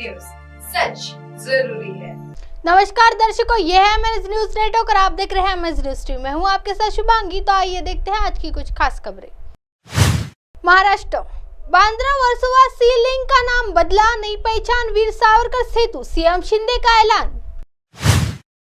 News, सच जरूरी है। नमस्कार दर्शकों, ये है एमएस न्यूज नेटवर्क और आप देख रहे हैं एमएस न्यूज टीवी। मैं हूं आपके साथ शुभांगी। तो आइए देखते हैं आज की कुछ खास खबरें। महाराष्ट्र, 15 वर्षों सीलिंग का नाम बदला, नई पहचान वीर सावरकर सेतु, सीएम शिंदे का ऐलान।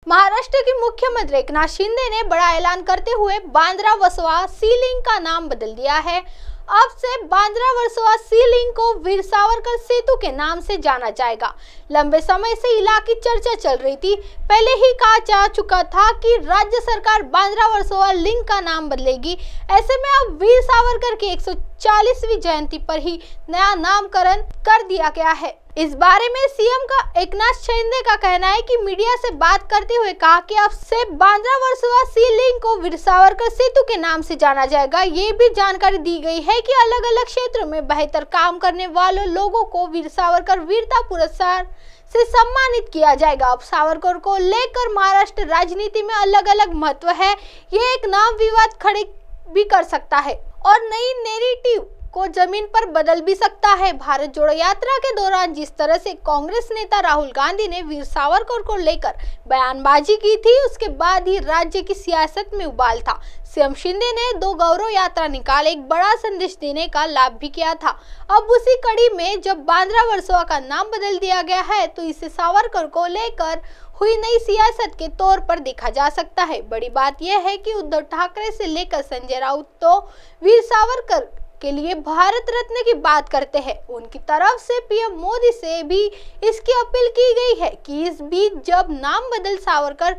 महाराष्ट्र के मुख्यमंत्री एकनाथ शिंदे ने बड़ा ऐलान करते हुए 15 वर्षों सीलिंग का नाम बदल दिया है। अब से 15 वर्षों सीलिंग को वीर सावरकर सेतु के नाम से जाना जाएगा। लंबे समय से इलाके की चर्चा चल रही थी। पहले ही कहा जा चुका था कि राज्य सरकार 15 वर्षों लिंक का नाम बदलेगी। ऐसे में अब वीर सावरकर की 140वीं जयंती पर ही नया नामकरण कर दिया गया है। इस बारे में सीएम का एकनाथ शिंदे का कहना है कि मीडिया से बात करते हुए कहा कि अब से 15 वर्षों सीलिंग को वीर सावरकर सेतु के नाम से जाना जाएगा। ये भी जानकारी दी गई है कि अलग अलग क्षेत्रों में बेहतर काम करने वाले लोगों को वीर सावरकर वीरता पुरस्कार से सम्मानित किया जाएगा। अब सावरकर को लेकर महाराष्ट्र राजनीति में अलग अलग महत्व है। ये एक नाम विवाद खड़े भी कर सकता है और नई नैरेटिव को जमीन पर बदल भी सकता है। भारत जोड़ो यात्रा के दौरान जिस तरह से कांग्रेस नेता राहुल गांधी ने वीर सावरकर को लेकर बयानबाजी की थी, उसके बाद ही राज्य की सियासत में उबाल था। सीएम शिंदे ने 2 गौरव यात्रा निकाल एक बड़ा संदेश देने का लाभ भी किया था। अब उसी कड़ी में जब 15 वर्षों का नाम बदल दिया गया है, तो इसे सावरकर को लेकर हुई नई सियासत के तौर पर देखा जा सकता है। बड़ी बात यह है कि उद्धव ठाकरे से लेकर संजय राउत तो वीर सावरकर के लिए भारत रत्न की बात करते हैं। उनकी तरफ से पीएम मोदी से भी इसकी अपील की गई है कि इस बीच जब नाम बदल सावरकर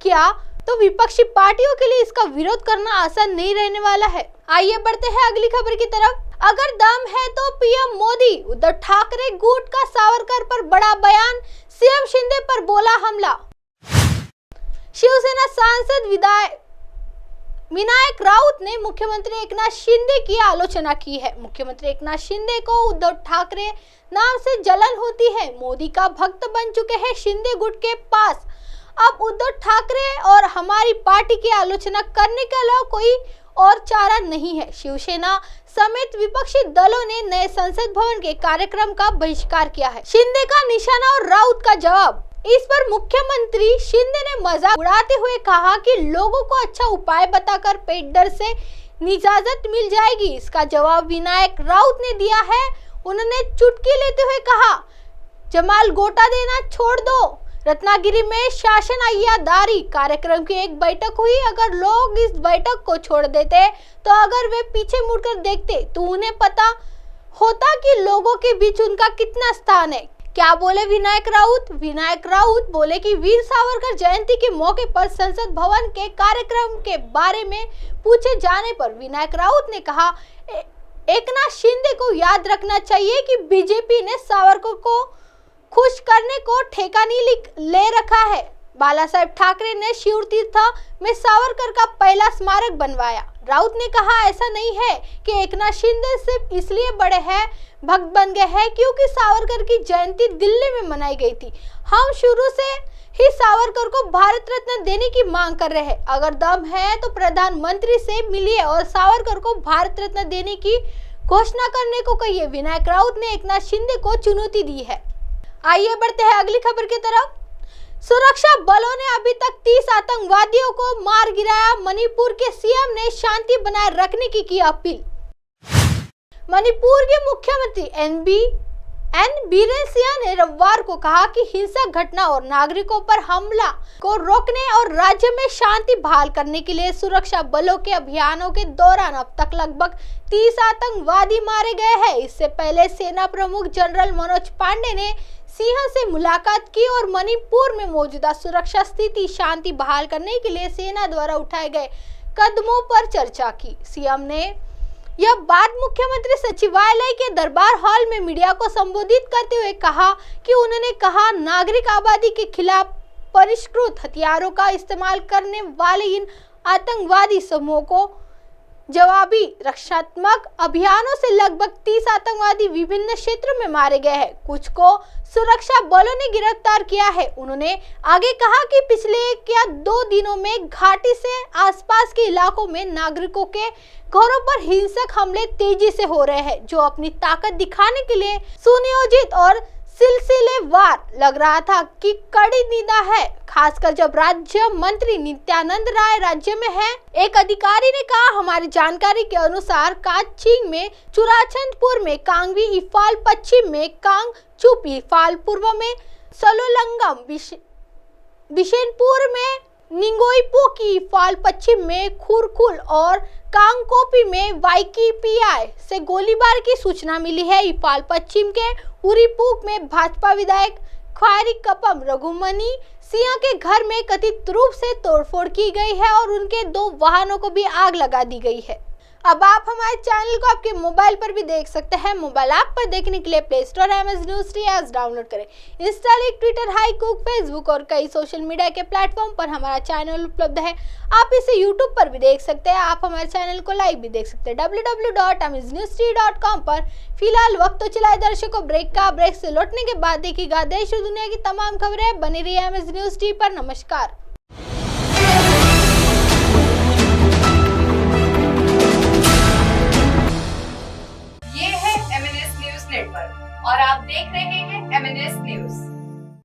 किया तो विपक्षी पार्टियों के लिए इसका विरोध करना आसान नहीं रहने वाला है। आइए बढ़ते हैं अगली खबर की तरफ। अगर दम है तो पीएम मोदी, उद्धव ठाकरे गुट का सावरकर पर बड़ा बयान, सीएम शिंदे पर बोला हमला। शिवसेना सांसद विनायक राउत ने मुख्यमंत्री एकनाथ शिंदे की आलोचना की है। मुख्यमंत्री एकनाथ शिंदे को उद्धव ठाकरे नाम से जलन होती है। मोदी का भक्त बन चुके हैं शिंदे गुट के पास। अब उद्धव ठाकरे और हमारी पार्टी की आलोचना करने के अलावा कोई और चारा नहीं है। शिवसेना समेत विपक्षी दलों ने नए संसद भवन के कार्यक्रम का बहिष्कार किया है। शिंदे का निशाना और राउत का जवाब। इस पर मुख्यमंत्री शिंदे ने मजाक उड़ाते हुए कहा कि लोगों को अच्छा उपाय बताकर पेट दर्द से निजात मिल जाएगी। इसका जवाब विनायक राउत ने दिया है। उन्होंने चुटकी लेते हुए कहा, जमाल गोटा देना छोड़ दो। रत्नागिरी में शासन आज्ञाधारी कार्यक्रम की एक बैठक हुई। अगर लोग इस बैठक को छोड़ देते तो अगर वे पीछे मुड़कर देखते तो उन्हें पता होता कि लोगों के बीच उनका कितना स्थान है। क्या बोले विनायक राउत? विनायक राउत बोले कि वीर सावरकर जयंती के मौके पर संसद भवन के कार्यक्रम के बारे में पूछे जाने पर विनायक राउत ने कहा, एकनाथ शिंदे को याद रखना चाहिए कि बीजेपी ने सावरकर को खुश करने को ठेका नहीं ले रखा है। बाला साहेब ठाकरे ने शिव तीर्थ में सावरकर का पहला स्मारक बनवाया। राउत ने कहा, ऐसा नहीं है कि एकनाथ शिंदे सिर्फ इसलिए बड़े हैं भक्त बन गए हैं क्योंकि सावरकर की जयंती दिल्ली में मनाई गई थी। हम शुरू से ही सावरकर को भारत रत्न देने की मांग कर रहे हैं। अगर दम है तो प्रधानमंत्री से मिलिए और सावरकर को भारत रत्न देने की घोषणा करने को कहिए। विनायक राउत ने एकनाथ शिंदे को चुनौती दी है। आइए बढ़ते हैं अगली खबर की तरफ। सुरक्षा बलों ने अभी तक 30 आतंकवादियों को मार गिराया। मणिपुर के सीएम ने शांति बनाए रखने की अपील। मणिपुर के मुख्यमंत्री एन बीरेन सिंह ने रविवार को कहा कि हिंसक घटना और नागरिकों पर हमला को रोकने और राज्य में शांति बहाल करने के लिए सुरक्षा बलों के अभियानों के दौरान अब तक लगभग 30 आतंकवादी मारे गए हैं। इससे पहले सेना प्रमुख जनरल मनोज पांडे ने सिंह से मुलाकात की और मणिपुर में मौजूदा सुरक्षा स्थिति शांति बहाल करने के लिए सेना द्वारा उठाए गए कदमों पर चर्चा की। सीएम ने यह बात मुख्यमंत्री सचिवालय के दरबार हॉल में मीडिया को संबोधित करते हुए कहा कि उन्होंने कहा, नागरिक आबादी के खिलाफ परिष्कृत हथियारों का इस्तेमाल करने वाले इन आतंकवादी समूहों को जवाबी रक्षात्मक अभियानों से लगभग 30 आतंकवादी विभिन्न क्षेत्रों में मारे गए हैं। कुछ को सुरक्षा बलों ने गिरफ्तार किया है। उन्होंने आगे कहा कि पिछले 1 या 2 दिनों में घाटी से आसपास के इलाकों में नागरिकों के घरों पर हिंसक हमले तेजी से हो रहे हैं, जो अपनी ताकत दिखाने के लिए सुनियोजित और सिलसिलेवार लग रहा था कि कड़ी निंदा है, खासकर जब राज्य मंत्री नित्यानंद राय राज्य में है। एक अधिकारी ने कहा, हमारी जानकारी के अनुसार काचिंग में, चुराचंदपुर में, कांगवी इफाल पश्चिम में, कांग चुप इफाल पूर्व में, सलोलंगम बिशेनपुर में, निंगोइपो की इफाल पश्चिम में, खुरकुल और कांगकोपी में वाईकीपीआई से गोलीबार की सूचना मिली है। इफाल पश्चिम के उरीपुक में भाजपा विधायक ख्वारी कपम रघुमनी सिंह के घर में कथित रूप से तोड़फोड़ की गई है और उनके 2 वाहनों को भी आग लगा दी गई है। अब आप हमारे चैनल को आपके मोबाइल पर भी देख सकते हैं। मोबाइल ऐप पर देखने के लिए play store MS news T app download करें। इंस्टा, ट्विटर, हाईकुक, फेसबुक और कई सोशल मीडिया के प्लेटफॉर्म पर हमारा चैनल उपलब्ध है। आप इसे यूट्यूब पर भी देख सकते हैं। आप हमारे चैनल को लाइव भी देख सकते हैं www.amsnewzt.com पर। फिलहाल वक्त तो चला है दर्शकों ब्रेक का। ब्रेक से लौटने के बाद देखिएगा देश और दुनिया की तमाम खबरें। बनी रही MS न्यूज़ टी पर। नमस्कार। ये है MNS न्यूज नेटवर्क और आप देख रहे हैं